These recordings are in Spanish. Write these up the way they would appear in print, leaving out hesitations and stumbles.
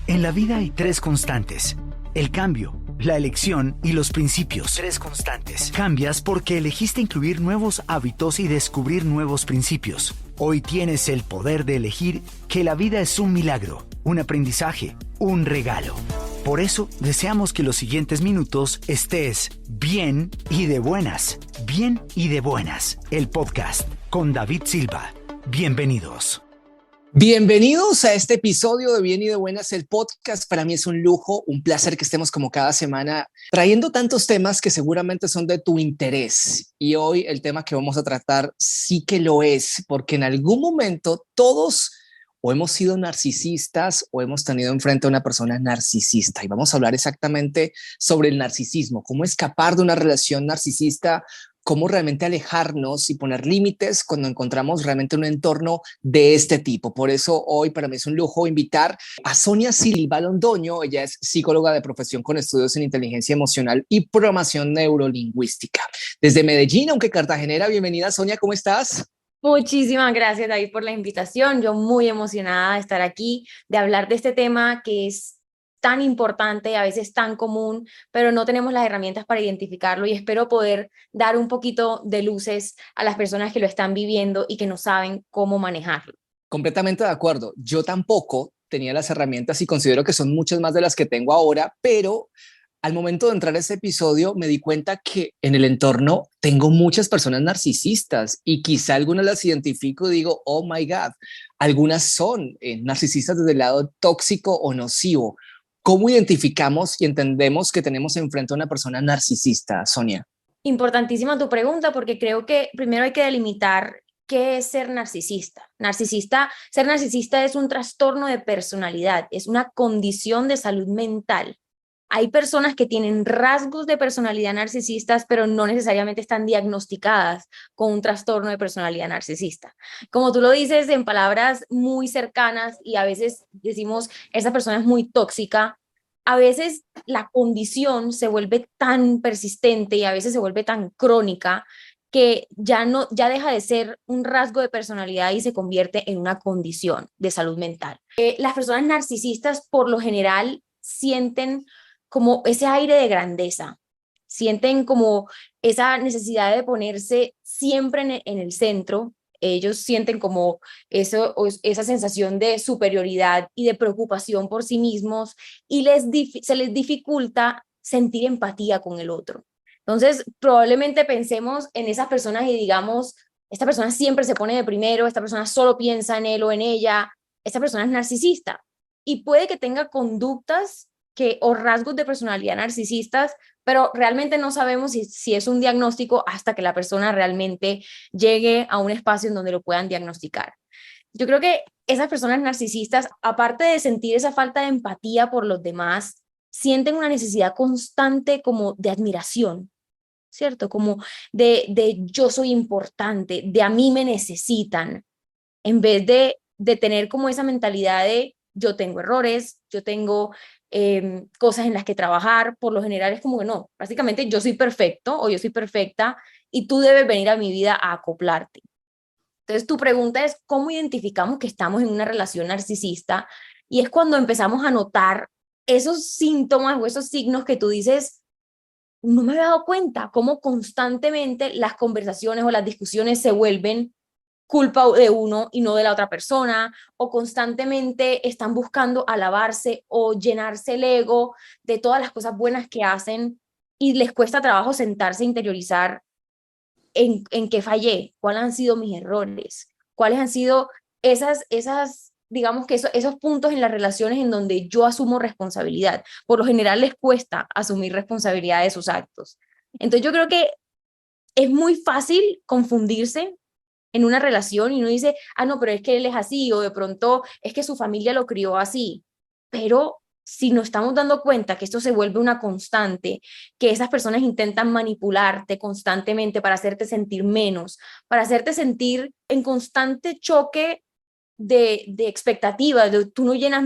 En la vida hay tres constantes: el cambio, la elección y los principios. Tres constantes. Cambias porque elegiste incluir nuevos hábitos y descubrir nuevos principios. Hoy tienes el poder de elegir que la vida es un milagro, un aprendizaje, un regalo. Por eso, deseamos que los siguientes minutos estés bien y de buenas. Bien y de buenas. El podcast con David Silva. Bienvenidos. Bienvenidos a este episodio de Bien y de Buenas, el podcast. Para mí es un lujo, un placer que estemos como cada semana trayendo tantos temas que seguramente son de tu interés. Y hoy el tema que vamos a tratar sí que lo es, porque en algún momento todos o hemos sido narcisistas o hemos tenido enfrente a una persona narcisista. Y vamos a hablar exactamente sobre el narcisismo, cómo escapar de una relación narcisista, cómo realmente alejarnos y poner límites cuando encontramos realmente un entorno de este tipo. Por eso hoy para mí es un lujo invitar a Sonia Silva Londoño. Ella es psicóloga de profesión con estudios en inteligencia emocional y programación neurolingüística. Desde Medellín, aunque cartagenera. Bienvenida, Sonia, ¿cómo estás? Muchísimas gracias, David, por la invitación. Yo muy emocionada de estar aquí, de hablar de este tema que es tan importante, a veces tan común, pero no tenemos las herramientas para identificarlo, y espero poder dar un poquito de luces a las personas que lo están viviendo y que no saben cómo manejarlo. Completamente de acuerdo. Yo tampoco tenía las herramientas y considero que son muchas más de las que tengo ahora, pero al momento de entrar a este episodio me di cuenta que en el entorno tengo muchas personas narcisistas y quizá algunas las identifico y digo, oh my God, algunas son narcisistas desde el lado tóxico o nocivo. ¿Cómo identificamos y entendemos que tenemos enfrente a una persona narcisista, Sonia? Importantísima tu pregunta, porque creo que primero hay que delimitar qué es ser narcisista. Ser narcisista es un trastorno de personalidad, es una condición de salud mental. Hay personas que tienen rasgos de personalidad narcisistas, pero no necesariamente están diagnosticadas con un trastorno de personalidad narcisista. Como tú lo dices en palabras muy cercanas, y a veces decimos, esa persona es muy tóxica, a veces la condición se vuelve tan persistente y a veces se vuelve tan crónica que ya deja de ser un rasgo de personalidad y se convierte en una condición de salud mental. Las personas narcisistas por lo general sienten como ese aire de grandeza, sienten como esa necesidad de ponerse siempre en el centro. Ellos sienten como esa sensación de superioridad y de preocupación por sí mismos, y se les dificulta sentir empatía con el otro. Entonces, probablemente pensemos en esas personas y digamos, esta persona siempre se pone de primero, esta persona solo piensa en él o en ella, esta persona es narcisista. Y puede que tenga conductas o rasgos de personalidad narcisistas, pero realmente no sabemos si es un diagnóstico hasta que la persona realmente llegue a un espacio en donde lo puedan diagnosticar. Yo creo que esas personas narcisistas, aparte de sentir esa falta de empatía por los demás, sienten una necesidad constante como de admiración, ¿cierto? Como de yo soy importante, de a mí me necesitan, en vez de tener como esa mentalidad de yo tengo errores, yo tengo cosas en las que trabajar. Por lo general es como que no, básicamente yo soy perfecto o yo soy perfecta y tú debes venir a mi vida a acoplarte. Entonces tu pregunta es, ¿cómo identificamos que estamos en una relación narcisista? Y es cuando empezamos a notar esos síntomas o esos signos que tú dices, no me había dado cuenta, cómo constantemente las conversaciones o las discusiones se vuelven culpa de uno y no de la otra persona, o constantemente están buscando alabarse o llenarse el ego de todas las cosas buenas que hacen, y les cuesta trabajo sentarse e interiorizar en qué fallé, cuáles han sido mis errores, cuáles han sido digamos que esos puntos en las relaciones en donde yo asumo responsabilidad. Por lo general les cuesta asumir responsabilidad de sus actos. Entonces yo creo que es muy fácil confundirse en una relación y uno dice, ah, no, pero es que él es así, o de pronto es que su familia lo crió así. Pero si nos estamos dando cuenta que esto se vuelve una constante, que esas personas intentan manipularte constantemente para hacerte sentir menos, para hacerte sentir en constante choque de expectativas, de tú no llenas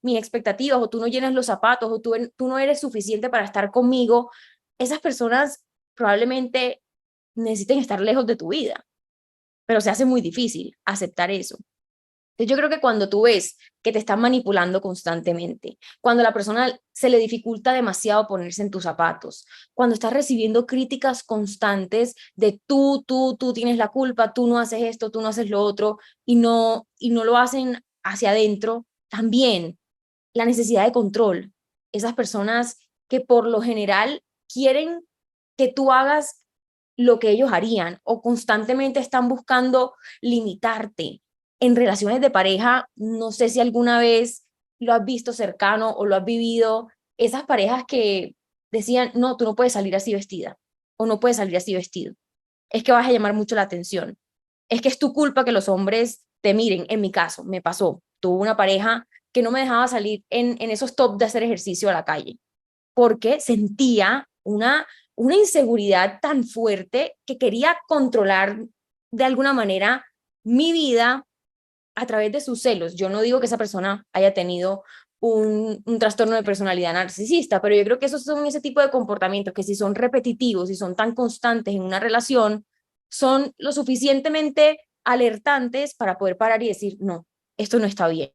mis expectativas, o tú no llenas los zapatos, o tú no eres suficiente para estar conmigo, esas personas probablemente necesiten estar lejos de tu vida, pero se hace muy difícil aceptar eso. Entonces yo creo que cuando tú ves que te están manipulando constantemente, cuando a la persona se le dificulta demasiado ponerse en tus zapatos, cuando estás recibiendo críticas constantes de tú tienes la culpa, tú no haces esto, tú no haces lo otro, y no lo hacen hacia adentro, también la necesidad de control. Esas personas que por lo general quieren que tú hagas lo que ellos harían o constantemente están buscando limitarte. En relaciones de pareja, no sé si alguna vez lo has visto cercano o lo has vivido, esas parejas que decían, no, tú no puedes salir así vestida o no puedes salir así vestido. Es que vas a llamar mucho la atención. Es que es tu culpa que los hombres te miren. En mi caso, me pasó. Tuve una pareja que no me dejaba salir en esos top de hacer ejercicio a la calle porque sentía una inseguridad tan fuerte que quería controlar de alguna manera mi vida a través de sus celos. Yo no digo que esa persona haya tenido un trastorno de personalidad narcisista, pero yo creo que esos son ese tipo de comportamientos que si son repetitivos y son tan constantes en una relación, son lo suficientemente alertantes para poder parar y decir, no, esto no está bien.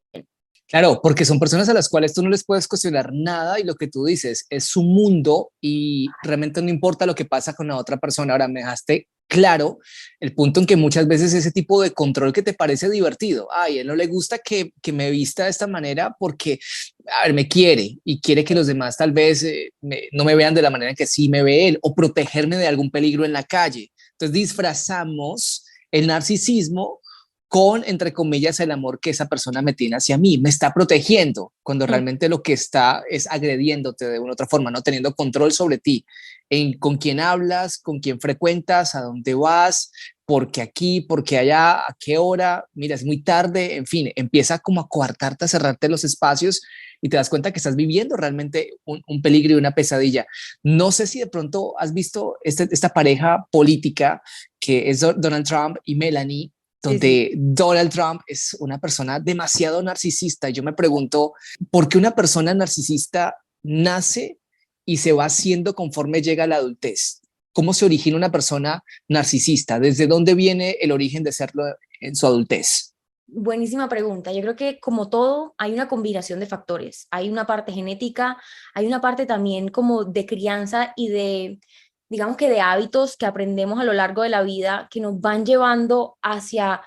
Claro, porque son personas a las cuales tú no les puedes cuestionar nada y lo que tú dices es su mundo y realmente no importa lo que pasa con la otra persona. Ahora me dejaste claro el punto en que muchas veces ese tipo de control que te parece divertido, ay, a él no le gusta que me vista de esta manera porque, a ver, me quiere y quiere que los demás tal vez no me vean de la manera en que sí me ve él o protegerme de algún peligro en la calle. Entonces disfrazamos el narcisismo con, entre comillas, el amor que esa persona me tiene hacia mí, me está protegiendo, cuando realmente lo que está es agrediéndote de una otra forma, no teniendo control sobre ti, en con quién hablas, con quién frecuentas, a dónde vas, porque aquí, porque allá, a qué hora, mira, es muy tarde, en fin, empieza como a coartarte, a cerrarte los espacios y te das cuenta que estás viviendo realmente un peligro y una pesadilla. No sé si de pronto has visto esta pareja política que es Donald Trump y Melanie, Sí, sí. donde Donald Trump es una persona demasiado narcisista. Yo me pregunto, ¿por qué una persona narcisista nace y se va haciendo conforme llega a la adultez? ¿Cómo se origina una persona narcisista? ¿Desde dónde viene el origen de serlo en su adultez? Buenísima pregunta. Yo creo que como todo hay una combinación de factores. Hay una parte genética, hay una parte también como de crianza y de, digamos que de hábitos que aprendemos a lo largo de la vida que nos van llevando hacia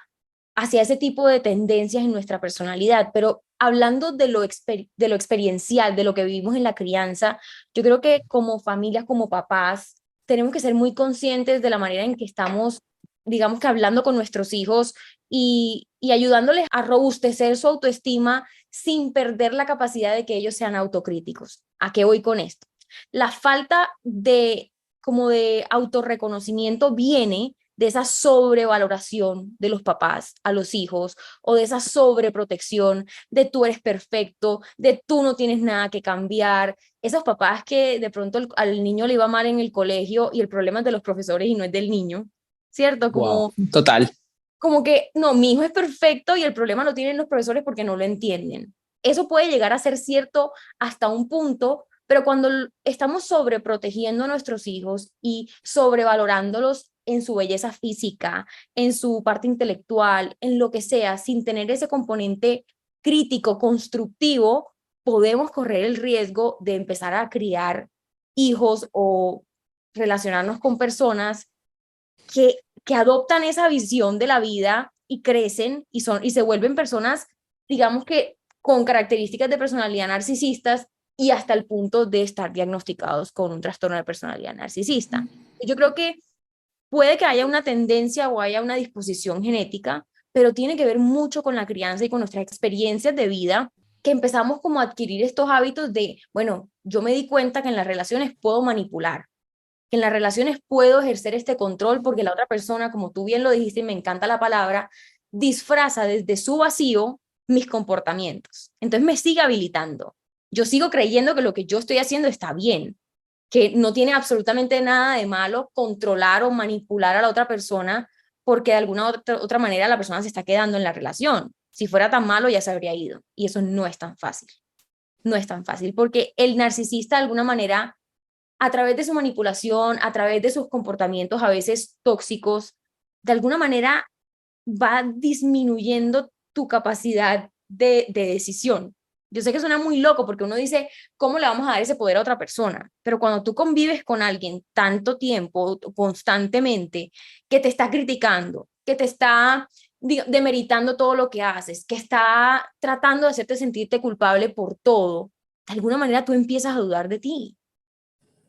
ese tipo de tendencias en nuestra personalidad. Pero hablando de lo experiencial, de lo que vivimos en la crianza, yo creo que como familias, como papás, tenemos que ser muy conscientes de la manera en que estamos, digamos que hablando con nuestros hijos y ayudándoles a robustecer su autoestima sin perder la capacidad de que ellos sean autocríticos. ¿A qué voy con esto? La falta de como de autorreconocimiento viene de esa sobrevaloración de los papás a los hijos o de esa sobreprotección de tú eres perfecto, de tú no tienes nada que cambiar. Esos papás que de pronto al niño le iba mal en el colegio y el problema es de los profesores y no es del niño, ¿cierto? Wow, total. Como que, no, mi hijo es perfecto y el problema lo tienen los profesores porque no lo entienden. Eso puede llegar a ser cierto hasta un punto, pero cuando estamos sobreprotegiendo a nuestros hijos y sobrevalorándolos en su belleza física, en su parte intelectual, en lo que sea, sin tener ese componente crítico, constructivo, podemos correr el riesgo de empezar a criar hijos o relacionarnos con personas que adoptan esa visión de la vida y crecen y se vuelven personas, digamos que con características de personalidad narcisistas y hasta el punto de estar diagnosticados con un trastorno de personalidad narcisista. Yo creo que puede que haya una tendencia o haya una disposición genética, pero tiene que ver mucho con la crianza y con nuestras experiencias de vida, que empezamos como a adquirir estos hábitos de, bueno, yo me di cuenta que en las relaciones puedo manipular, que en las relaciones puedo ejercer este control porque la otra persona, como tú bien lo dijiste y me encanta la palabra, disfraza desde su vacío mis comportamientos. Entonces me sigue habilitando. Yo sigo creyendo que lo que yo estoy haciendo está bien, que no tiene absolutamente nada de malo controlar o manipular a la otra persona porque de alguna otra manera la persona se está quedando en la relación. Si fuera tan malo ya se habría ido y eso no es tan fácil. No es tan fácil porque el narcisista de alguna manera a través de su manipulación, a través de sus comportamientos a veces tóxicos, de alguna manera va disminuyendo tu capacidad de decisión. Yo sé que suena muy loco porque uno dice, ¿cómo le vamos a dar ese poder a otra persona? Pero cuando tú convives con alguien tanto tiempo, constantemente, que te está criticando, que te está demeritando todo lo que haces, que está tratando de hacerte sentirte culpable por todo, de alguna manera tú empiezas a dudar de ti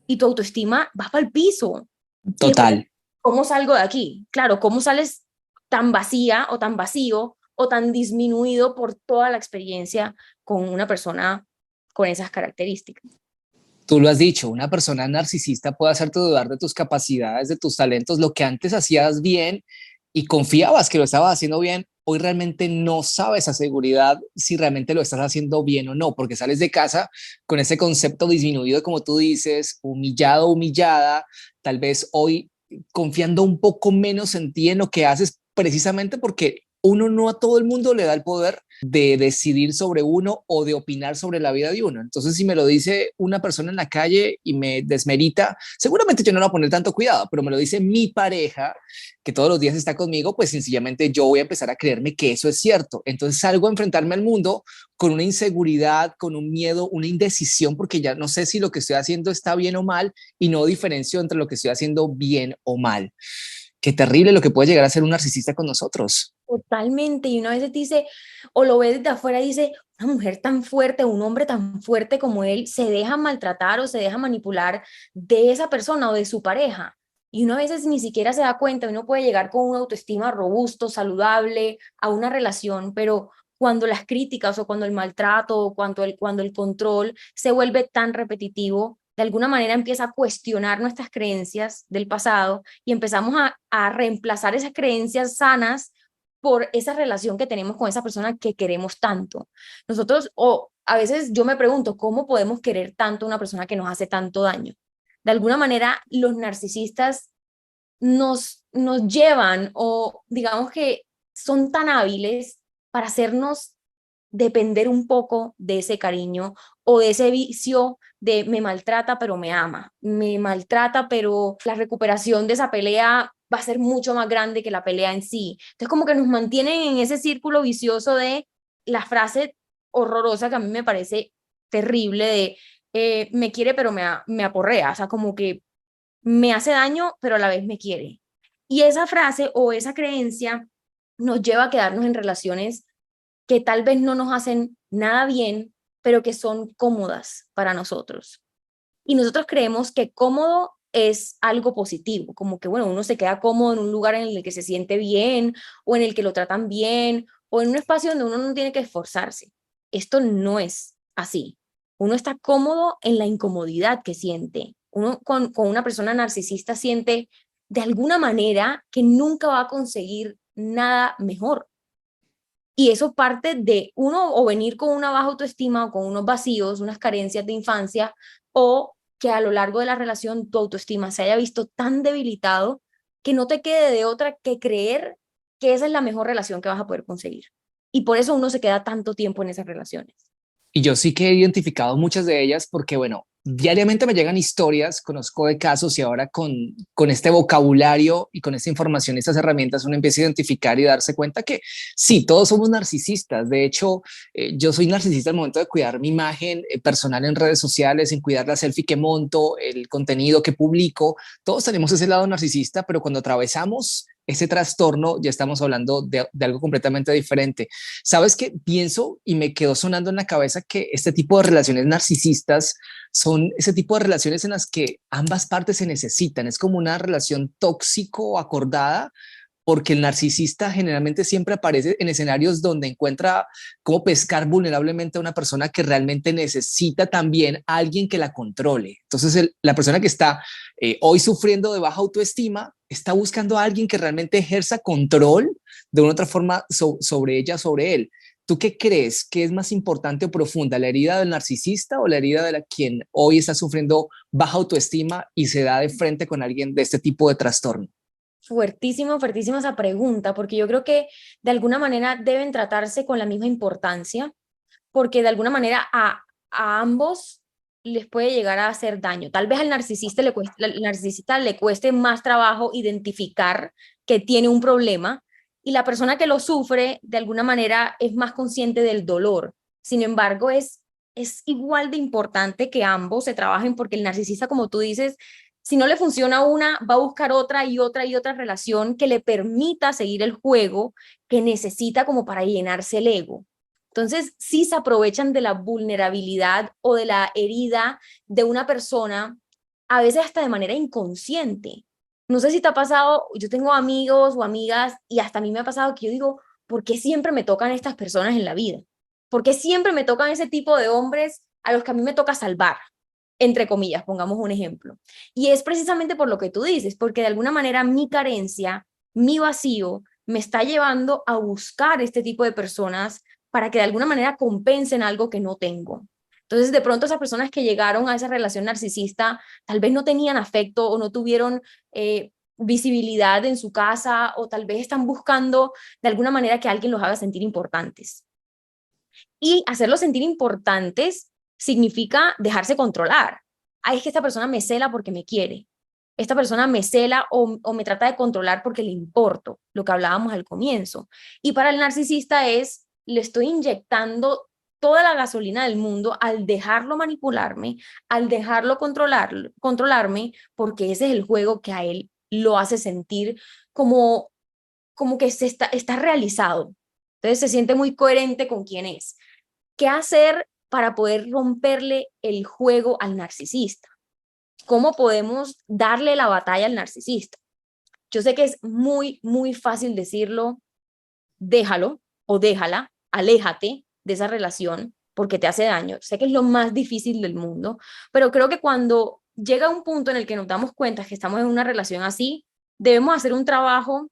y tu autoestima va para el piso. Y Total. ¿cómo salgo de aquí? Claro, ¿cómo sales tan vacía o tan vacío o tan disminuido por toda la experiencia con una persona con esas características? Tú lo has dicho, una persona narcisista puede hacerte dudar de tus capacidades, de tus talentos, lo que antes hacías bien y confiabas que lo estabas haciendo bien, hoy realmente no sabes a seguridad si realmente lo estás haciendo bien o no, porque sales de casa con ese concepto disminuido, como tú dices, humillado, humillada, tal vez hoy confiando un poco menos en ti, en lo que haces, precisamente porque uno no a todo el mundo le da el poder de decidir sobre uno o de opinar sobre la vida de uno. Entonces, si me lo dice una persona en la calle y me desmerita, seguramente yo no le voy a poner tanto cuidado, pero me lo dice mi pareja, que todos los días está conmigo, pues sencillamente yo voy a empezar a creerme que eso es cierto. Entonces salgo a enfrentarme al mundo con una inseguridad, con un miedo, una indecisión, porque ya no sé si lo que estoy haciendo está bien o mal y no diferencio entre lo que estoy haciendo bien o mal. Qué terrible lo que puede llegar a ser un narcisista con nosotros. Totalmente, y una vez te dice, o lo ves desde afuera y dice, una mujer tan fuerte, un hombre tan fuerte como él, se deja maltratar o se deja manipular de esa persona o de su pareja. Y uno a veces ni siquiera se da cuenta, uno puede llegar con una autoestima robusto, saludable, a una relación, pero cuando las críticas o cuando el maltrato o cuando el control se vuelve tan repetitivo, de alguna manera empieza a cuestionar nuestras creencias del pasado y empezamos a reemplazar esas creencias sanas por esa relación que tenemos con esa persona que queremos tanto. Nosotros, o a veces yo me pregunto, ¿cómo podemos querer tanto a una persona que nos hace tanto daño? De alguna manera, los narcisistas nos llevan o digamos que son tan hábiles para hacernos depender un poco de ese cariño o de ese vicio de me maltrata pero me ama, me maltrata pero la recuperación de esa pelea va a ser mucho más grande que la pelea en sí. Entonces como que nos mantienen en ese círculo vicioso de la frase horrorosa que a mí me parece terrible de me quiere pero me aporrea, o sea, como que me hace daño pero a la vez me quiere. Y esa frase o esa creencia nos lleva a quedarnos en relaciones que tal vez no nos hacen nada bien, pero que son cómodas para nosotros. Y nosotros creemos que cómodo es algo positivo, como que, bueno, uno se queda cómodo en un lugar en el que se siente bien o en el que lo tratan bien o en un espacio donde uno no tiene que esforzarse. Esto no es así. Uno está cómodo en la incomodidad que siente. Uno con una persona narcisista siente de alguna manera que nunca va a conseguir nada mejor. Y eso parte de uno o venir con una baja autoestima o con unos vacíos, unas carencias de infancia, o que a lo largo de la relación tu autoestima se haya visto tan debilitado que no te quede de otra que creer que esa es la mejor relación que vas a poder conseguir. Y por eso uno se queda tanto tiempo en esas relaciones. Y yo sí que he identificado muchas de ellas porque, bueno, diariamente me llegan historias, conozco de casos y ahora con este vocabulario y con esta información, estas herramientas, uno empieza a identificar y darse cuenta que sí, todos somos narcisistas. De hecho, yo soy narcisista al momento de cuidar mi imagen personal en redes sociales, en cuidar la selfie que monto, el contenido que publico. Todos tenemos ese lado narcisista, pero cuando atravesamos ese trastorno ya estamos hablando de algo completamente diferente. ¿Sabes qué? Pienso y me quedó sonando en la cabeza que este tipo de relaciones narcisistas son ese tipo de relaciones en las que ambas partes se necesitan. Es como una relación tóxico acordada, porque el narcisista generalmente siempre aparece en escenarios donde encuentra cómo pescar vulnerablemente a una persona que realmente necesita también a alguien que la controle. Entonces, la persona que está hoy sufriendo de baja autoestima está buscando a alguien que realmente ejerza control de una otra forma sobre ella, sobre él. ¿Tú qué crees que es más importante o profunda, la herida del narcisista o la herida de la quien hoy está sufriendo baja autoestima y se da de frente con alguien de este tipo de trastorno? Fuertísimo, fuertísima esa pregunta, porque yo creo que de alguna manera deben tratarse con la misma importancia, porque de alguna manera a ambos les puede llegar a hacer daño. Tal vez al narcisista le cueste más trabajo identificar que tiene un problema y la persona que lo sufre de alguna manera es más consciente del dolor. Sin embargo, es igual de importante que ambos se trabajen, porque el narcisista, como tú dices, si no le funciona una, va a buscar otra y otra y otra relación que le permita seguir el juego que necesita como para llenarse el ego. Entonces, sí se aprovechan de la vulnerabilidad o de la herida de una persona, a veces hasta de manera inconsciente. No sé si te ha pasado, yo tengo amigos o amigas y hasta a mí me ha pasado que yo digo, ¿por qué siempre me tocan estas personas en la vida? ¿Por qué siempre me tocan ese tipo de hombres a los que a mí me toca salvar? Entre comillas, pongamos un ejemplo. Y es precisamente por lo que tú dices, porque de alguna manera mi carencia, mi vacío, me está llevando a buscar este tipo de personas para que de alguna manera compensen algo que no tengo. Entonces, de pronto esas personas que llegaron a esa relación narcisista tal vez no tenían afecto o no tuvieron visibilidad en su casa, o tal vez están buscando de alguna manera que alguien los haga sentir importantes. Y hacerlos sentir importantes significa dejarse controlar. Ay, es que esta persona me cela porque me quiere. Esta persona me cela o me trata de controlar porque le importo, lo que hablábamos al comienzo. Y para el narcisista es, le estoy inyectando toda la gasolina del mundo al dejarlo manipularme, al dejarlo controlarme, porque ese es el juego que a él lo hace sentir como que está realizado. Entonces se siente muy coherente con quién es. ¿Qué hacer para poder romperle el juego al narcisista? ¿Cómo podemos darle la batalla al narcisista? Yo sé que es muy, muy fácil decirlo, déjalo o déjala, aléjate de esa relación porque te hace daño. Sé que es lo más difícil del mundo, pero creo que cuando llega un punto en el que nos damos cuenta que estamos en una relación así, debemos hacer un trabajo,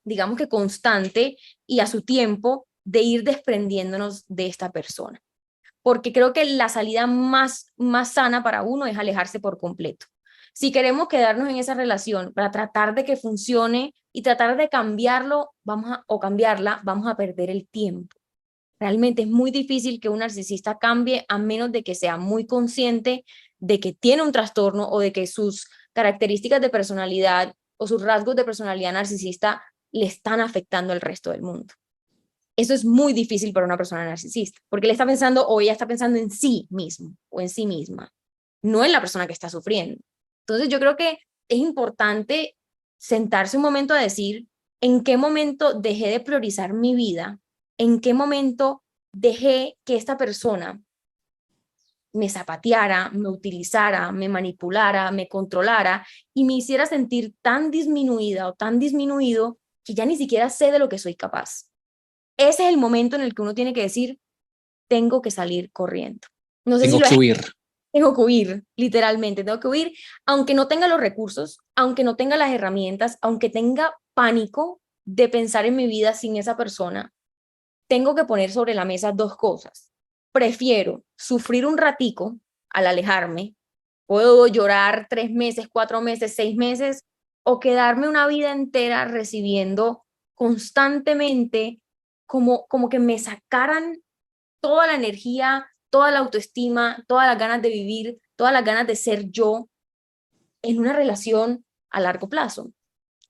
digamos que constante y a su tiempo, de ir desprendiéndonos de esta persona. Porque creo que la salida más sana para uno es alejarse por completo. Si queremos quedarnos en esa relación para tratar de que funcione y tratar de cambiarlo o cambiarla, vamos a perder el tiempo. Realmente es muy difícil que un narcisista cambie a menos de que sea muy consciente de que tiene un trastorno o de que sus características de personalidad o sus rasgos de personalidad narcisista le están afectando al resto del mundo. Eso es muy difícil para una persona narcisista, porque él está pensando o ella está pensando en sí mismo o en sí misma, no en la persona que está sufriendo. Entonces yo creo que es importante sentarse un momento a decir en qué momento dejé de priorizar mi vida, en qué momento dejé que esta persona me zapateara, me utilizara, me manipulara, me controlara y me hiciera sentir tan disminuida o tan disminuido que ya ni siquiera sé de lo que soy capaz. Ese es el momento en el que uno tiene que decir, tengo que salir corriendo. No sé si Tengo lo que es. huir. Tengo que huir, literalmente, tengo que huir, aunque no tenga los recursos, aunque no tenga las herramientas, aunque tenga pánico de pensar en mi vida sin esa persona. Tengo que poner sobre la mesa dos cosas. Prefiero sufrir un ratico al alejarme, puedo llorar 3 meses, 4 meses, 6 meses, o quedarme una vida entera recibiendo constantemente como que me sacaran toda la energía, toda la autoestima, todas las ganas de vivir, todas las ganas de ser yo en una relación a largo plazo.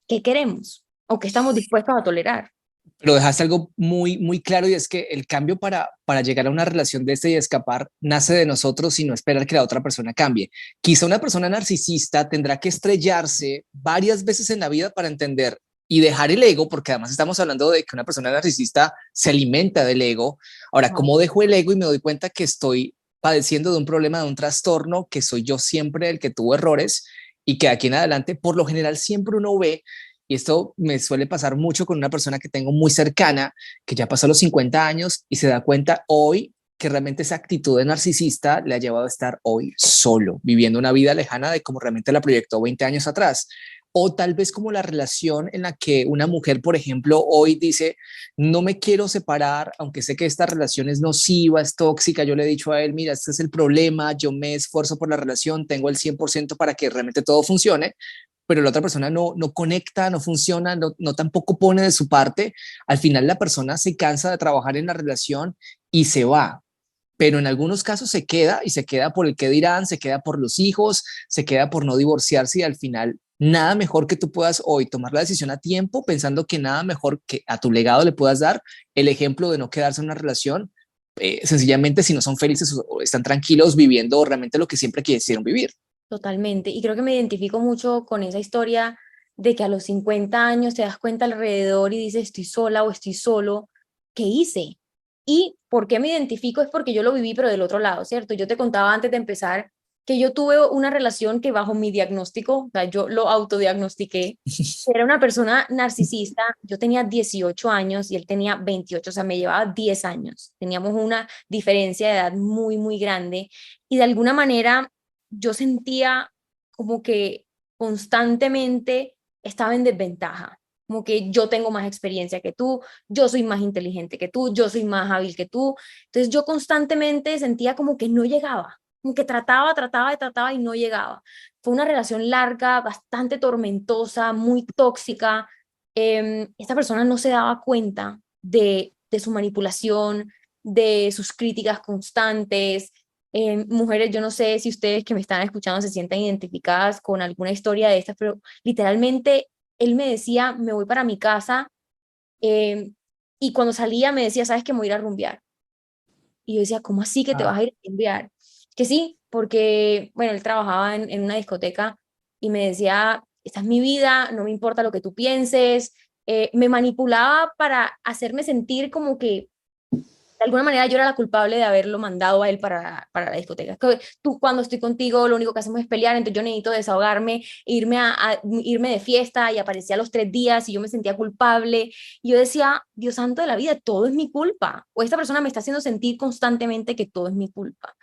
¿Qué queremos? ¿O qué estamos dispuestos a tolerar? Pero dejaste algo muy, muy claro, y es que el cambio para llegar a una relación de este y escapar nace de nosotros y no esperar que la otra persona cambie. Quizá una persona narcisista tendrá que estrellarse varias veces en la vida para entender y dejar el ego, porque además estamos hablando de que una persona narcisista se alimenta del ego. Ahora, ¿cómo dejo el ego y me doy cuenta que estoy padeciendo de un problema, de un trastorno, que soy yo siempre el que tuvo errores y que aquí en adelante, por lo general, siempre uno ve, y esto me suele pasar mucho con una persona que tengo muy cercana, que ya pasó los 50 años y se da cuenta hoy que realmente esa actitud de narcisista le ha llevado a estar hoy solo, viviendo una vida lejana de como realmente la proyectó 20 años atrás. O tal vez como la relación en la que una mujer, por ejemplo, hoy dice, no me quiero separar, aunque sé que esta relación es nociva, es tóxica. Yo le he dicho a él, mira, este es el problema, yo me esfuerzo por la relación, tengo el 100% para que realmente todo funcione, pero la otra persona no conecta, no funciona, no tampoco pone de su parte. Al final la persona se cansa de trabajar en la relación y se va. Pero en algunos casos se queda, y se queda por el qué dirán, se queda por los hijos, se queda por no divorciarse, y al final nada mejor que tú puedas hoy tomar la decisión a tiempo, pensando que nada mejor que a tu legado le puedas dar el ejemplo de no quedarse en una relación, sencillamente si no son felices o están tranquilos viviendo realmente lo que siempre quisieron vivir. Totalmente. Y creo que me identifico mucho con esa historia de que a los 50 años te das cuenta alrededor y dices, estoy sola o estoy solo, ¿qué hice? Y por qué me identifico es porque yo lo viví, pero del otro lado, ¿cierto? Yo te contaba antes de empezar que yo tuve una relación que bajo mi diagnóstico, o sea, yo lo autodiagnostiqué, era una persona narcisista. Yo tenía 18 años y él tenía 28, o sea, me llevaba 10 años. Teníamos una diferencia de edad muy, muy grande y de alguna manera yo sentía como que constantemente estaba en desventaja, como que yo tengo más experiencia que tú, yo soy más inteligente que tú, yo soy más hábil que tú. Entonces yo constantemente sentía como que no llegaba, como que trataba y no llegaba. Fue una relación larga, bastante tormentosa, muy tóxica. Esta persona no se daba cuenta de su manipulación, de sus críticas constantes. Mujeres, yo no sé si ustedes que me están escuchando se sientan identificadas con alguna historia de estas, pero literalmente él me decía, me voy para mi casa, eh, y cuando salía me decía, ¿sabes que me voy a ir a rumbear? Y yo decía, ¿cómo así que te vas a ir a rumbear? Que sí, porque, bueno, él trabajaba en una discoteca y me decía, esta es mi vida, no me importa lo que tú pienses. Me manipulaba para hacerme sentir como que de alguna manera yo era la culpable de haberlo mandado a él para la discoteca. Que tú, cuando estoy contigo, lo único que hacemos es pelear, entonces yo necesito desahogarme, irme de fiesta, y aparecía a los 3 días y yo me sentía culpable. Y yo decía, Dios santo de la vida, todo es mi culpa. O esta persona me está haciendo sentir constantemente que todo es mi culpa.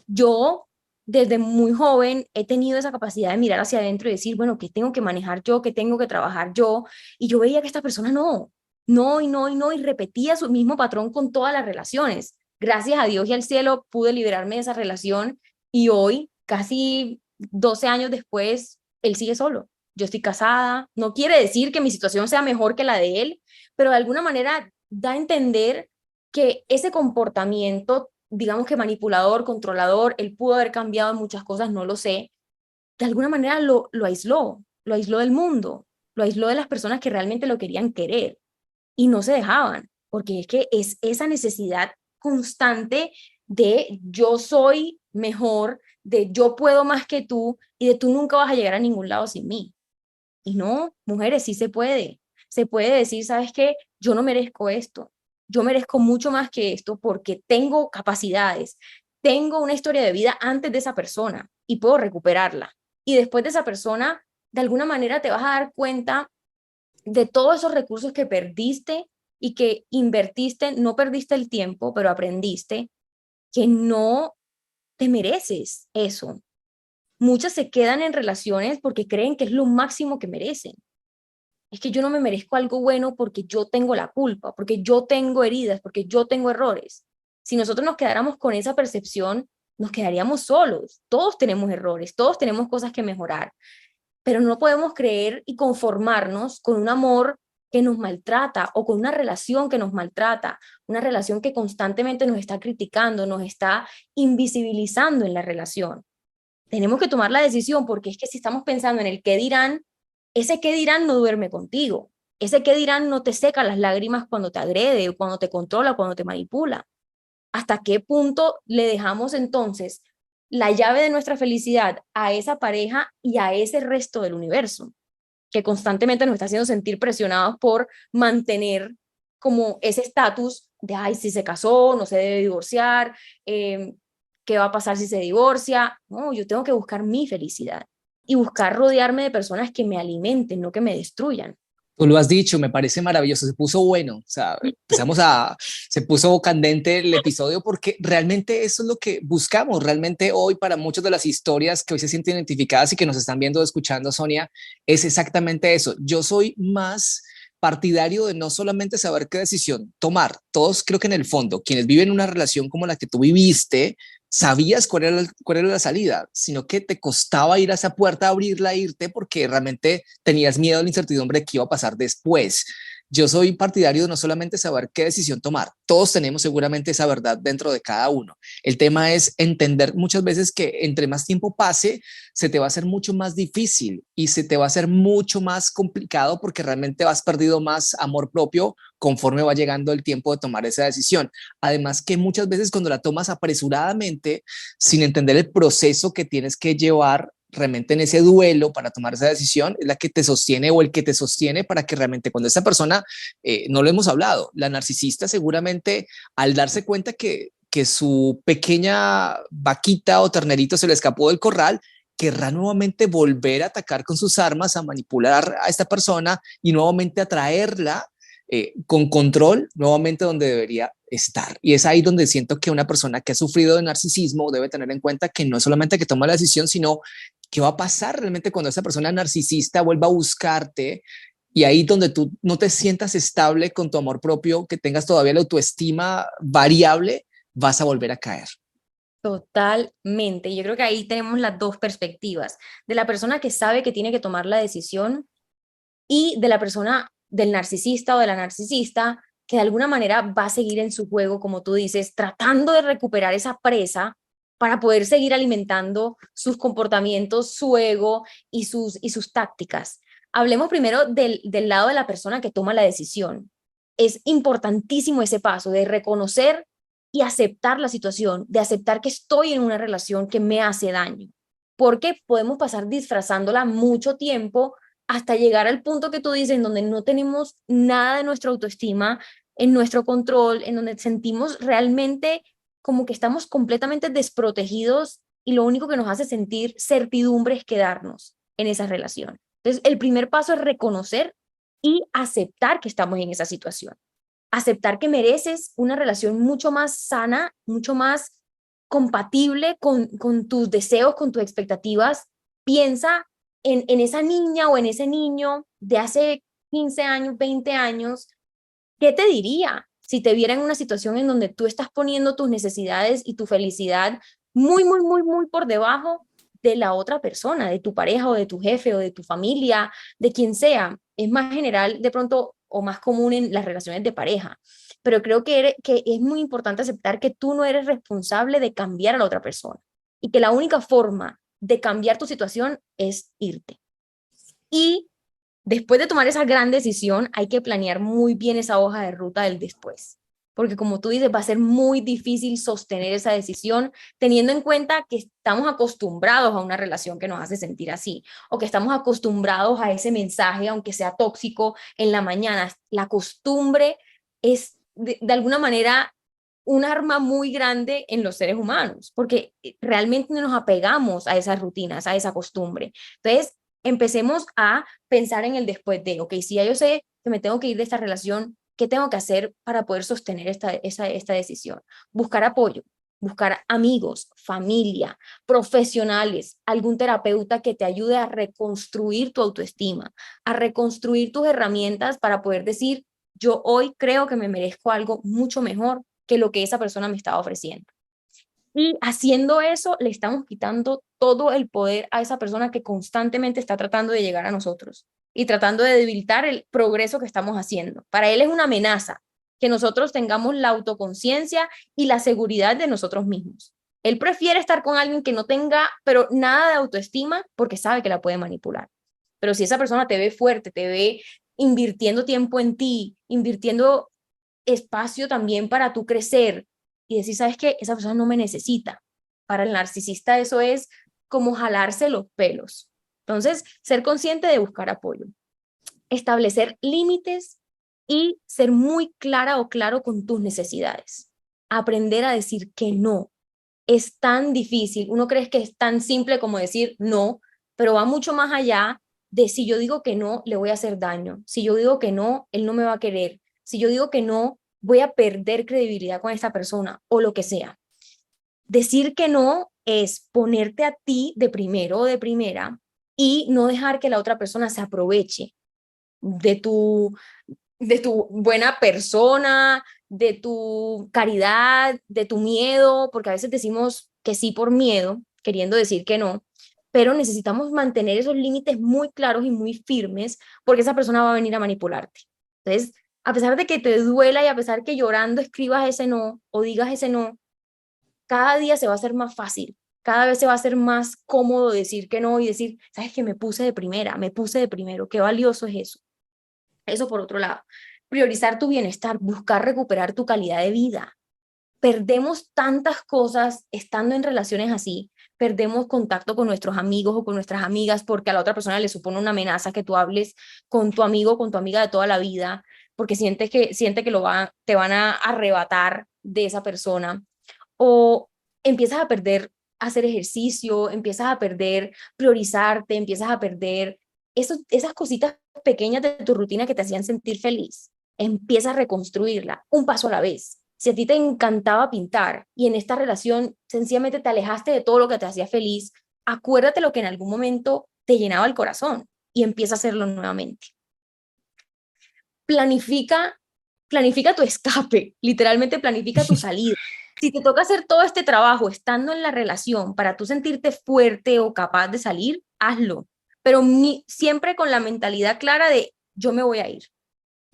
Yo, desde muy joven, he tenido esa capacidad de mirar hacia adentro y decir, bueno, ¿qué tengo que manejar yo? ¿Qué tengo que trabajar yo? Y yo veía que esta persona no, y repetía su mismo patrón con todas las relaciones. Gracias a Dios y al cielo pude liberarme de esa relación y hoy, casi 12 años después, él sigue solo. Yo estoy casada, no quiere decir que mi situación sea mejor que la de él, pero de alguna manera da a entender que ese comportamiento, digamos que manipulador, controlador, él pudo haber cambiado en muchas cosas, no lo sé, de alguna manera lo aisló del mundo, lo aisló de las personas que realmente lo querían querer y no se dejaban, porque es que es esa necesidad constante de yo soy mejor, de yo puedo más que tú y de tú nunca vas a llegar a ningún lado sin mí. Y no, mujeres, sí se puede. Se puede decir, ¿sabes qué? Yo no merezco esto. Yo merezco mucho más que esto porque tengo capacidades, tengo una historia de vida antes de esa persona y puedo recuperarla. Y después de esa persona, de alguna manera te vas a dar cuenta de todos esos recursos que perdiste y que invertiste, no perdiste el tiempo, pero aprendiste que no te mereces eso. Muchas se quedan en relaciones porque creen que es lo máximo que merecen. Es que yo no me merezco algo bueno porque yo tengo la culpa, porque yo tengo heridas, porque yo tengo errores. Si nosotros nos quedáramos con esa percepción, nos quedaríamos solos. Todos tenemos errores, todos tenemos cosas que mejorar, pero no podemos creer y conformarnos con un amor que nos maltrata o con una relación que nos maltrata, una relación que constantemente nos está criticando, nos está invisibilizando en la relación. Tenemos que tomar la decisión porque es que si estamos pensando en el qué dirán, ese qué dirán no duerme contigo. Ese qué dirán no te seca las lágrimas cuando te agrede, o cuando te controla, cuando te manipula. ¿Hasta qué punto le dejamos entonces la llave de nuestra felicidad a esa pareja y a ese resto del universo, que constantemente nos está haciendo sentir presionados por mantener como ese estatus de, ay, si se casó, no se debe divorciar, qué va a pasar si se divorcia? No, yo tengo que buscar mi felicidad y buscar rodearme de personas que me alimenten, no que me destruyan. Tú lo has dicho, me parece maravilloso, se puso bueno, o sea, se puso candente el episodio porque realmente eso es lo que buscamos, realmente hoy para muchas de las historias que hoy se sienten identificadas y que nos están viendo, escuchando, Sonia, es exactamente eso. Yo soy más partidario de no solamente saber qué decisión tomar, todos creo que en el fondo, quienes viven una relación como la que tú viviste, sabías cuál era la salida, sino que te costaba ir a esa puerta, abrirla, irte, porque realmente tenías miedo a la incertidumbre de qué iba a pasar después. yo soy partidario de no solamente saber qué decisión tomar, todos tenemos seguramente esa verdad dentro de cada uno. El tema es entender muchas veces que entre más tiempo pase, se te va a hacer mucho más difícil y se te va a hacer mucho más complicado porque realmente vas perdido más amor propio conforme va llegando el tiempo de tomar esa decisión. Además que muchas veces cuando la tomas apresuradamente, sin entender el proceso que tienes que llevar realmente en ese duelo para tomar esa decisión, es la que te sostiene o el que te sostiene para que realmente cuando esta persona, no lo hemos hablado, la narcisista seguramente al darse cuenta que su pequeña vaquita o ternerito se le escapó del corral, querrá nuevamente volver a atacar con sus armas, a manipular a esta persona y nuevamente atraerla con control nuevamente donde debería estar. Y es ahí donde siento que una persona que ha sufrido de narcisismo debe tener en cuenta que no es solamente que toma la decisión, sino qué va a pasar realmente cuando esa persona narcisista vuelva a buscarte y ahí donde tú no te sientas estable con tu amor propio, que tengas todavía la autoestima variable, vas a volver a caer. Totalmente. Yo creo que ahí tenemos las dos perspectivas, de la persona que sabe que tiene que tomar la decisión y de la persona, del narcisista o de la narcisista, que de alguna manera va a seguir en su juego, como tú dices, tratando de recuperar esa presa para poder seguir alimentando sus comportamientos, su ego y sus tácticas. Hablemos primero del lado de la persona que toma la decisión. Es importantísimo ese paso de reconocer y aceptar la situación, de aceptar que estoy en una relación que me hace daño, porque podemos pasar disfrazándola mucho tiempo hasta llegar al punto que tú dices, en donde no tenemos nada de nuestra autoestima, en nuestro control, en donde sentimos realmente como que estamos completamente desprotegidos y lo único que nos hace sentir certidumbre es quedarnos en esa relación. Entonces, el primer paso es reconocer y aceptar que estamos en esa situación. Aceptar que mereces una relación mucho más sana, mucho más compatible con tus deseos, con tus expectativas. Piensa en esa niña o en ese niño de hace 15 años, 20 años, ¿qué te diría si te viera en una situación en donde tú estás poniendo tus necesidades y tu felicidad muy, muy, muy, muy por debajo de la otra persona, de tu pareja o de tu jefe o de tu familia, de quien sea? Es más general de pronto o más común en las relaciones de pareja, pero creo que es muy importante aceptar que tú no eres responsable de cambiar a la otra persona y que la única forma de cambiar tu situación es irte. Y después de tomar esa gran decisión, hay que planear muy bien esa hoja de ruta del después. Porque como tú dices, va a ser muy difícil sostener esa decisión teniendo en cuenta que estamos acostumbrados a una relación que nos hace sentir así, o que estamos acostumbrados a ese mensaje, aunque sea tóxico, en la mañana. La costumbre es de alguna manera un arma muy grande en los seres humanos, porque realmente nos apegamos a esas rutinas, a esa costumbre. Entonces, empecemos a pensar en el después de, ok, si ya yo sé que me tengo que ir de esta relación, ¿qué tengo que hacer para poder sostener esta decisión? Buscar apoyo, buscar amigos, familia, profesionales, algún terapeuta que te ayude a reconstruir tu autoestima, a reconstruir tus herramientas para poder decir, yo hoy creo que me merezco algo mucho mejor que lo que esa persona me estaba ofreciendo. Y haciendo eso, le estamos quitando todo el poder a esa persona que constantemente está tratando de llegar a nosotros y tratando de debilitar el progreso que estamos haciendo. Para él es una amenaza que nosotros tengamos la autoconciencia y la seguridad de nosotros mismos. Él prefiere estar con alguien que no tenga, pero nada de autoestima porque sabe que la puede manipular. Pero si esa persona te ve fuerte, te ve invirtiendo tiempo en ti, invirtiendo espacio también para tú crecer y decir, ¿sabes qué? Esa persona no me necesita. Para el narcisista eso es como jalarse los pelos. Entonces, ser consciente de buscar apoyo, establecer límites y ser muy clara o claro con tus necesidades. Aprender a decir que no. Es tan difícil. Uno cree que es tan simple como decir no, pero va mucho más allá de si yo digo que no, le voy a hacer daño. Si yo digo que no, él no me va a querer. Si yo digo que no, voy a perder credibilidad con esta persona o lo que sea. Decir que no es ponerte a ti de primero o de primera y no dejar que la otra persona se aproveche de tu buena persona, de tu caridad, de tu miedo, porque a veces decimos que sí por miedo, queriendo decir que no, pero necesitamos mantener esos límites muy claros y muy firmes porque esa persona va a venir a manipularte. Entonces, a pesar de que te duela y a pesar que llorando escribas ese no o digas ese no, cada día se va a hacer más fácil, cada vez se va a hacer más cómodo decir que no y decir, sabes que me puse de primera, me puse de primero, qué valioso es eso. Eso por otro lado, priorizar tu bienestar, buscar recuperar tu calidad de vida. Perdemos tantas cosas estando en relaciones así, perdemos contacto con nuestros amigos o con nuestras amigas porque a la otra persona le supone una amenaza que tú hables con tu amigo o con tu amiga de toda la vida, porque siente que te van a arrebatar de esa persona, o empiezas a perder hacer ejercicio, empiezas a perder priorizarte, empiezas a perder esas cositas pequeñas de tu rutina que te hacían sentir feliz. Empieza a reconstruirla un paso a la vez. Si a ti te encantaba pintar y en esta relación sencillamente te alejaste de todo lo que te hacía feliz, acuérdate lo que en algún momento te llenaba el corazón y empieza a hacerlo nuevamente. Planifica, planifica tu escape, literalmente planifica tu salida. Si te toca hacer todo este trabajo estando en la relación para tú sentirte fuerte o capaz de salir, hazlo, pero siempre con la mentalidad clara de yo me voy a ir.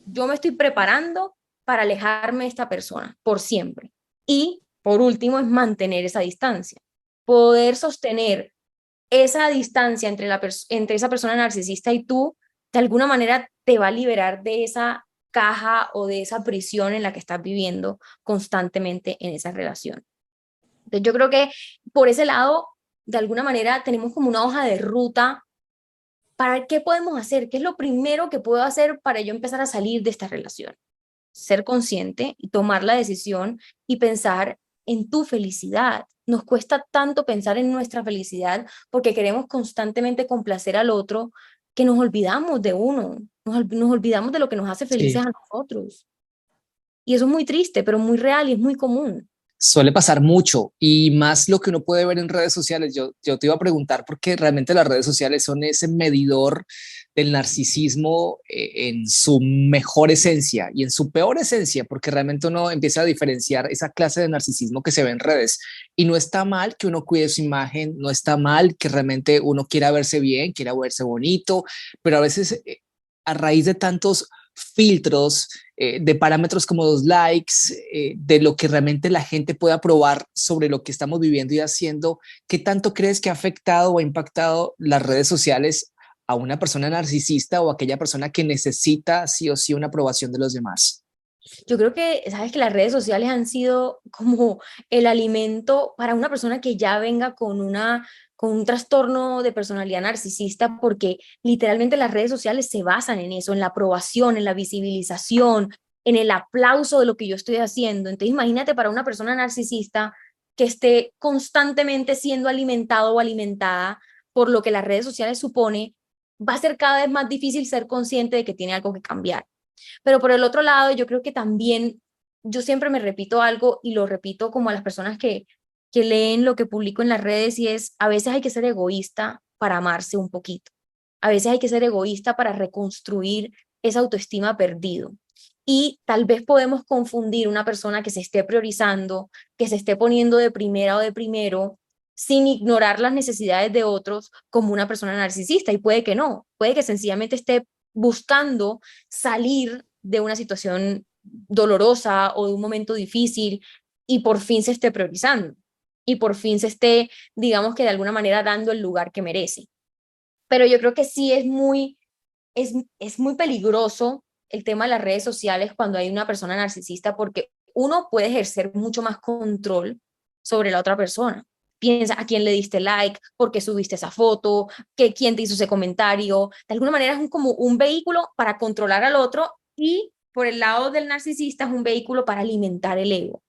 Yo me estoy preparando para alejarme de esta persona por siempre. Y por último es mantener esa distancia. Poder sostener esa distancia entre esa persona narcisista y tú, de alguna manera te va a liberar de esa caja o de esa prisión en la que estás viviendo constantemente en esa relación. Entonces yo creo que por ese lado, de alguna manera tenemos como una hoja de ruta para qué podemos hacer, qué es lo primero que puedo hacer para yo empezar a salir de esta relación. Ser consciente y tomar la decisión y pensar en tu felicidad. Nos cuesta tanto pensar en nuestra felicidad porque queremos constantemente complacer al otro que nos olvidamos de uno, nos olvidamos de lo que nos hace felices Sí. a nosotros. Y eso es muy triste, pero muy real y es muy común. Suele pasar mucho y más lo que uno puede ver en redes sociales. Yo te iba a preguntar porque realmente las redes sociales son ese medidor del narcisismo en su mejor esencia y en su peor esencia, porque realmente uno empieza a diferenciar esa clase de narcisismo que se ve en redes. Y no está mal que uno cuide su imagen, no está mal que realmente uno quiera verse bien, quiera verse bonito, pero a veces a raíz de tantos filtros, de parámetros como los likes, de lo que realmente la gente pueda probar sobre lo que estamos viviendo y haciendo, ¿qué tanto crees que ha afectado o ha impactado las redes sociales a una persona narcisista o a aquella persona que necesita sí o sí una aprobación de los demás? Yo creo que, sabes que las redes sociales han sido como el alimento para una persona que ya venga con un trastorno de personalidad narcisista, porque literalmente las redes sociales se basan en eso, en la aprobación, en la visibilización, en el aplauso de lo que yo estoy haciendo. Entonces, imagínate para una persona narcisista que esté constantemente siendo alimentado o alimentada por lo que las redes sociales supone, va a ser cada vez más difícil ser consciente de que tiene algo que cambiar. Pero por el otro lado, yo creo que también, yo siempre me repito algo y lo repito como a las personas que leen lo que publico en las redes y es, a veces hay que ser egoísta para amarse un poquito. A veces hay que ser egoísta para reconstruir esa autoestima perdido. Y tal vez podemos confundir una persona que se esté priorizando, que se esté poniendo de primera o de primero, sin ignorar las necesidades de otros como una persona narcisista. Y puede que no, puede que sencillamente esté buscando salir de una situación dolorosa o de un momento difícil y por fin se esté priorizando y por fin se esté, digamos que de alguna manera dando el lugar que merece. Pero yo creo que sí es muy peligroso el tema de las redes sociales cuando hay una persona narcisista porque uno puede ejercer mucho más control sobre la otra persona. Piensa a quién le diste like, por qué subiste esa foto, quién te hizo ese comentario. De alguna manera es como un vehículo para controlar al otro y por el lado del narcisista es un vehículo para alimentar el ego,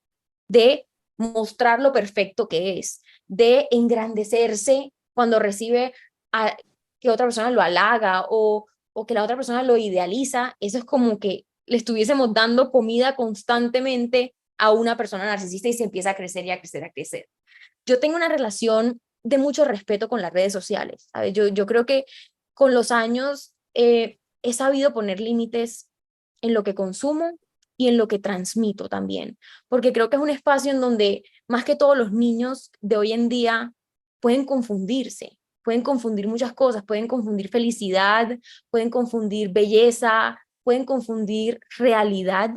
de mostrar lo perfecto que es, de engrandecerse cuando recibe a, que otra persona lo halaga o que la otra persona lo idealiza. Eso es como que le estuviésemos dando comida constantemente a una persona narcisista y se empieza a crecer y a crecer, a crecer. Yo tengo una relación de mucho respeto con las redes sociales, ¿sabes? Yo creo que con los años he sabido poner límites en lo que consumo y en lo que transmito también, porque creo que es un espacio en donde más que todos los niños de hoy en día pueden confundir muchas cosas, pueden confundir felicidad, pueden confundir belleza, pueden confundir realidad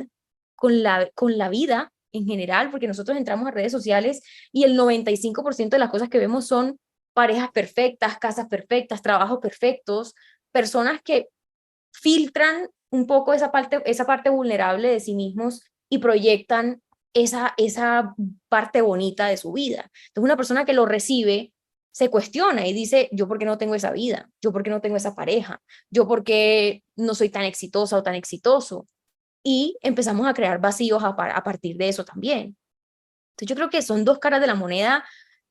con la vida en general, porque nosotros entramos a redes sociales y el 95% de las cosas que vemos son parejas perfectas, casas perfectas, trabajos perfectos, personas que filtran un poco esa parte vulnerable de sí mismos y proyectan esa parte bonita de su vida. Entonces una persona que lo recibe se cuestiona y dice, yo por qué no tengo esa vida, yo por qué no tengo esa pareja, yo por qué no soy tan exitosa o tan exitoso. Y empezamos a crear vacíos a partir de eso también. Entonces yo creo que son dos caras de la moneda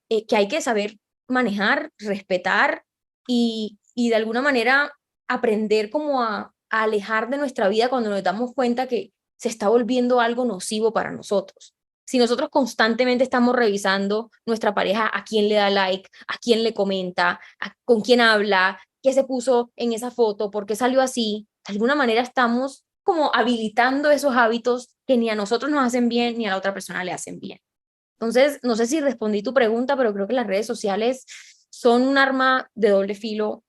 que hay que saber manejar, respetar y de alguna manera aprender como a alejar de nuestra vida cuando nos damos cuenta que se está volviendo algo nocivo para nosotros. Si nosotros constantemente estamos revisando nuestra pareja, a quién le da like, a quién le comenta, con quién habla, qué se puso en esa foto, por qué salió así, de alguna manera estamos como habilitando esos hábitos que ni a nosotros nos hacen bien ni a la otra persona le hacen bien. Entonces, no sé si respondí tu pregunta, pero creo que las redes sociales son un arma de doble filo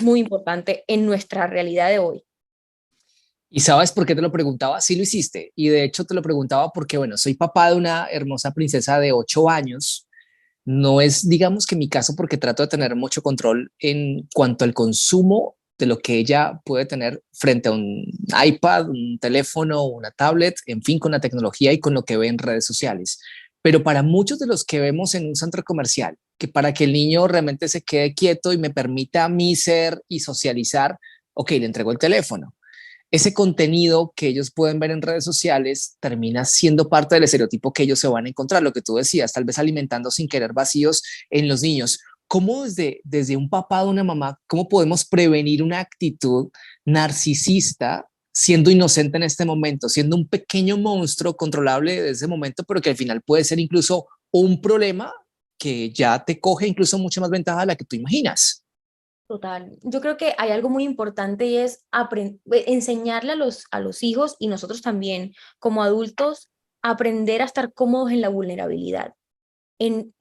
muy importante en nuestra realidad de hoy. ¿Y sabes por qué te lo preguntaba? Sí lo hiciste. Y de hecho te lo preguntaba porque, bueno, soy papá de una hermosa princesa de 8 años. No es, digamos que mi caso, porque trato de tener mucho control en cuanto al consumo de lo que ella puede tener frente a un iPad, un teléfono, una tablet, en fin, con la tecnología y con lo que ve en redes sociales. Pero para muchos de los que vemos en un centro comercial, que para que el niño realmente se quede quieto y me permita a mí ser y socializar, ok, le entrego el teléfono. Ese contenido que ellos pueden ver en redes sociales termina siendo parte del estereotipo que ellos se van a encontrar, lo que tú decías, tal vez alimentando sin querer vacíos en los niños. ¿Cómo desde un papá o una mamá, cómo podemos prevenir una actitud narcisista siendo inocente en este momento, siendo un pequeño monstruo controlable desde ese momento, pero que al final puede ser incluso un problema que ya te coge incluso mucha más ventaja de la que tú imaginas? Total. Yo creo que hay algo muy importante y es enseñarle a los hijos y nosotros también como adultos aprender a estar cómodos en la vulnerabilidad, en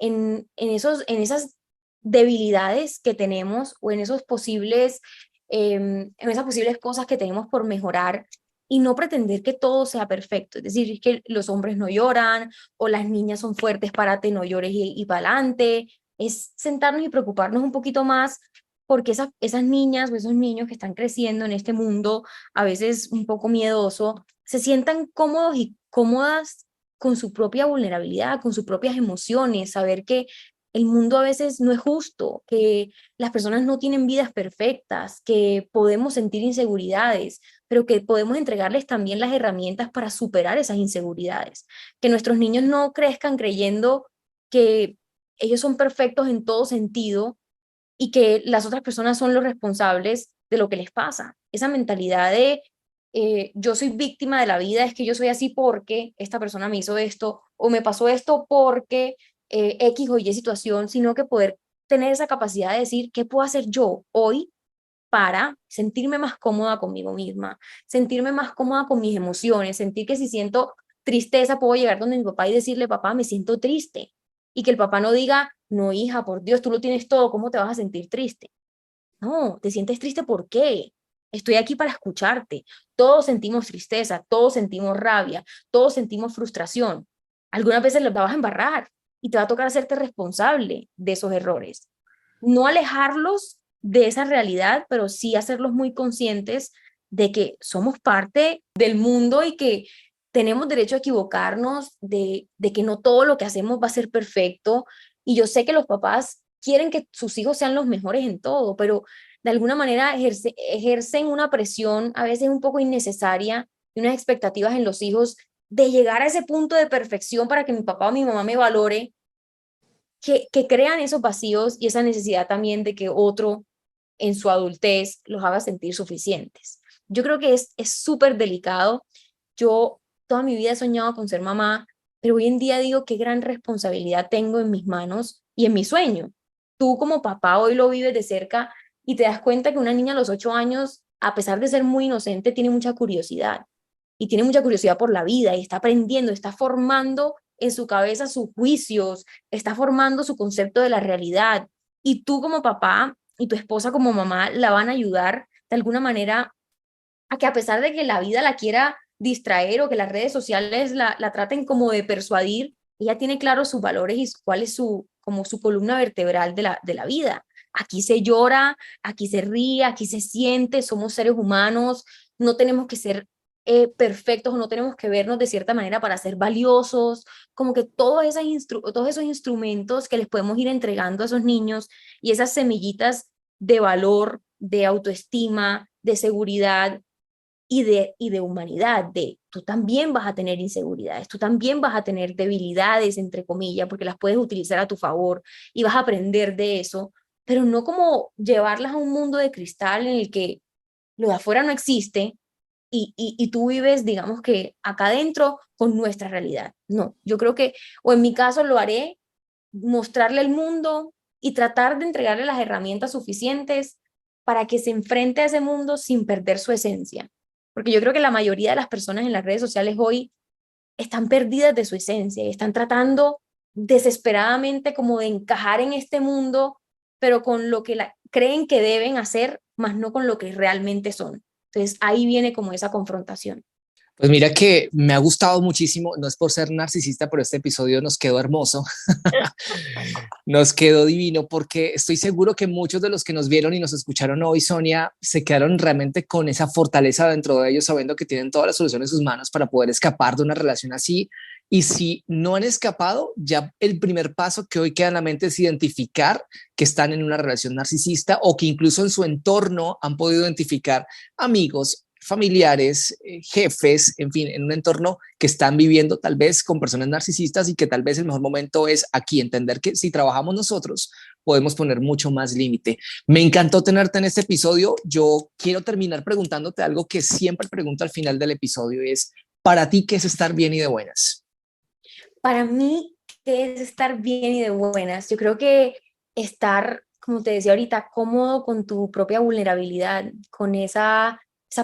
esas debilidades que tenemos o en esos posibles, en esas posibles cosas que tenemos por mejorar y no pretender que todo sea perfecto. Es decir, que los hombres no lloran o las niñas son fuertes, párate, no llores y para adelante. Es sentarnos y preocuparnos un poquito más porque esas niñas o esos niños que están creciendo en este mundo, a veces un poco miedoso, se sientan cómodos y cómodas con su propia vulnerabilidad, con sus propias emociones, saber que el mundo a veces no es justo, que las personas no tienen vidas perfectas, que podemos sentir inseguridades, pero que podemos entregarles también las herramientas para superar esas inseguridades, que nuestros niños no crezcan creyendo que ellos son perfectos en todo sentido y que las otras personas son los responsables de lo que les pasa. Esa mentalidad de yo soy víctima de la vida, es que yo soy así porque esta persona me hizo esto o me pasó esto porque X o Y situación, sino que poder tener esa capacidad de decir, ¿qué puedo hacer yo hoy para sentirme más cómoda conmigo misma, sentirme más cómoda con mis emociones, sentir que si siento tristeza puedo llegar donde mi papá y decirle, papá, me siento triste? Y que el papá no diga, no, hija, por Dios, tú lo tienes todo, ¿cómo te vas a sentir triste? No, te sientes triste, ¿por qué? Estoy aquí para escucharte. Todos sentimos tristeza, todos sentimos rabia, todos sentimos frustración. Algunas veces los vas a embarrar y te va a tocar hacerte responsable de esos errores. No alejarlos de esa realidad, pero sí hacerlos muy conscientes de que somos parte del mundo y que tenemos derecho a equivocarnos, de que no todo lo que hacemos va a ser perfecto. Y yo sé que los papás quieren que sus hijos sean los mejores en todo, pero de alguna manera ejercen una presión a veces un poco innecesaria y unas expectativas en los hijos de llegar a ese punto de perfección para que mi papá o mi mamá me valore, que crean esos vacíos y esa necesidad también de que otro en su adultez los haga sentir suficientes. Yo creo que es súper delicado. Yo toda mi vida he soñado con ser mamá, pero hoy en día digo qué gran responsabilidad tengo en mis manos y en mi sueño. Tú como papá hoy lo vives de cerca y te das cuenta que una niña a los 8 años, a pesar de ser muy inocente, tiene mucha curiosidad y tiene mucha curiosidad por la vida y está aprendiendo, está formando en su cabeza sus juicios, está formando su concepto de la realidad. Y tú como papá y tu esposa como mamá la van a ayudar de alguna manera a que a pesar de que la vida la quiera distraer o que las redes sociales la traten como de persuadir, ella tiene claro sus valores y cuál es como su columna vertebral de la vida. Aquí se llora, aquí se ríe, aquí se siente, somos seres humanos, no tenemos que ser perfectos o no tenemos que vernos de cierta manera para ser valiosos, como que todos esos instrumentos que les podemos ir entregando a esos niños y esas semillitas de valor, de autoestima, de seguridad y de humanidad, de tú también vas a tener inseguridades, tú también vas a tener debilidades, entre comillas, porque las puedes utilizar a tu favor y vas a aprender de eso, pero no como llevarlas a un mundo de cristal en el que lo de afuera no existe y tú vives, digamos que acá adentro con nuestra realidad. No, yo creo que, o en mi caso lo haré, mostrarle el mundo y tratar de entregarle las herramientas suficientes para que se enfrente a ese mundo sin perder su esencia. Porque yo creo que la mayoría de las personas en las redes sociales hoy están perdidas de su esencia y están tratando desesperadamente como de encajar en este mundo, pero con lo que creen que deben hacer, más no con lo que realmente son. Entonces ahí viene como esa confrontación. Pues mira que me ha gustado muchísimo, no es por ser narcisista, pero este episodio nos quedó hermoso, nos quedó divino, porque estoy seguro que muchos de los que nos vieron y nos escucharon hoy, Sonia, se quedaron realmente con esa fortaleza dentro de ellos, sabiendo que tienen todas las soluciones en sus manos para poder escapar de una relación así. Y si no han escapado, ya el primer paso que hoy queda en la mente es identificar que están en una relación narcisista o que incluso en su entorno han podido identificar amigos, familiares, jefes, en fin, en un entorno que están viviendo tal vez con personas narcisistas y que tal vez el mejor momento es aquí entender que si trabajamos nosotros podemos poner mucho más límite. Me encantó tenerte en este episodio. Yo quiero terminar preguntándote algo que siempre pregunto al final del episodio y es, ¿para ti qué es estar bien y de buenas? Para mí, ¿qué es estar bien y de buenas? Yo creo que estar, como te decía ahorita, cómodo con tu propia vulnerabilidad, con esa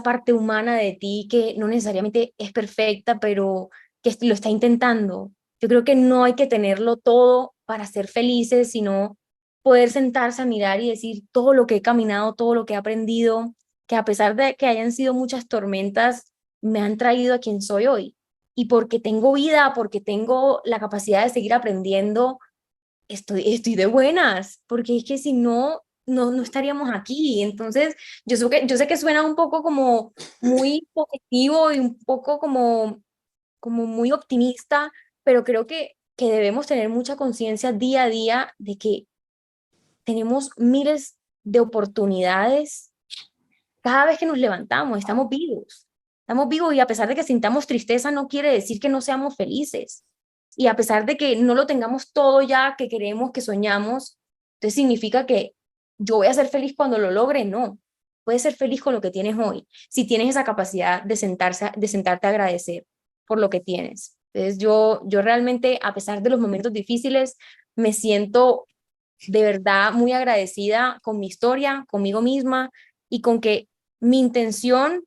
parte humana de ti que no necesariamente es perfecta, pero que lo está intentando. Yo creo que no hay que tenerlo todo para ser felices, sino poder sentarse a mirar y decir todo lo que he caminado, todo lo que he aprendido, que a pesar de que hayan sido muchas tormentas, me han traído a quien soy hoy. Y porque tengo vida, porque tengo la capacidad de seguir aprendiendo, estoy de buenas, porque es que si no, no estaríamos aquí. Entonces, yo sé que suena un poco como muy positivo y un poco como muy optimista, pero creo que debemos tener mucha conciencia día a día de que tenemos miles de oportunidades cada vez que nos levantamos, estamos vivos. Estamos vivos y a pesar de que sintamos tristeza, no quiere decir que no seamos felices. Y a pesar de que no lo tengamos todo ya que queremos, que soñamos, entonces significa que yo voy a ser feliz cuando lo logre. No, puedes ser feliz con lo que tienes hoy, si tienes esa capacidad de sentarte a agradecer por lo que tienes. Entonces yo realmente, a pesar de los momentos difíciles, me siento de verdad muy agradecida con mi historia, conmigo misma y con que mi intención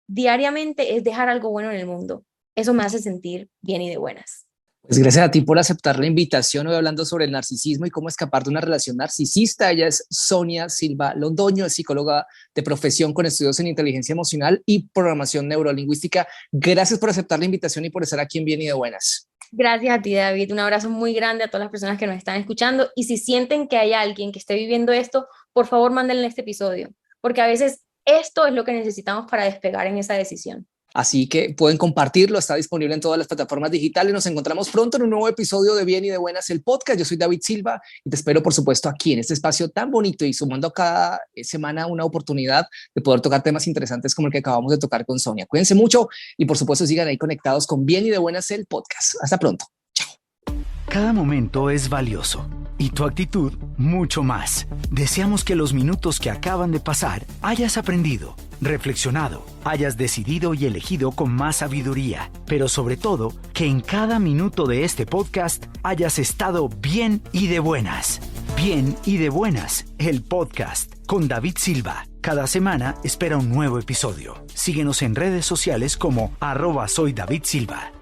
diariamente es dejar algo bueno en el mundo. Eso me hace sentir bien y de buenas. Pues gracias a ti por aceptar la invitación. Hoy hablando sobre el narcisismo y cómo escapar de una relación narcisista. Ella es Sonia Silva Londoño, es psicóloga de profesión con estudios en inteligencia emocional y programación neurolingüística. Gracias por aceptar la invitación y por estar aquí en Bien y de Buenas. Gracias a ti, David. Un abrazo muy grande a todas las personas que nos están escuchando. Y si sienten que hay alguien que esté viviendo esto, por favor, mándenle este episodio, porque a veces esto es lo que necesitamos para despegar en esa decisión. Así que pueden compartirlo, está disponible en todas las plataformas digitales. Nos encontramos pronto en un nuevo episodio de Bien y de Buenas, el podcast. Yo soy David Silva y te espero, por supuesto, aquí en este espacio tan bonito y sumando cada semana una oportunidad de poder tocar temas interesantes como el que acabamos de tocar con Sonia. Cuídense mucho y, por supuesto, sigan ahí conectados con Bien y de Buenas, el podcast. Hasta pronto. Chao. Cada momento es valioso y tu actitud mucho más. Deseamos que los minutos que acaban de pasar hayas aprendido, reflexionado, hayas decidido y elegido con más sabiduría, pero sobre todo que en cada minuto de este podcast hayas estado bien y de buenas. Bien y de Buenas, el podcast con David Silva. Cada semana espera un nuevo episodio. Síguenos en redes sociales como @soydavidsilva.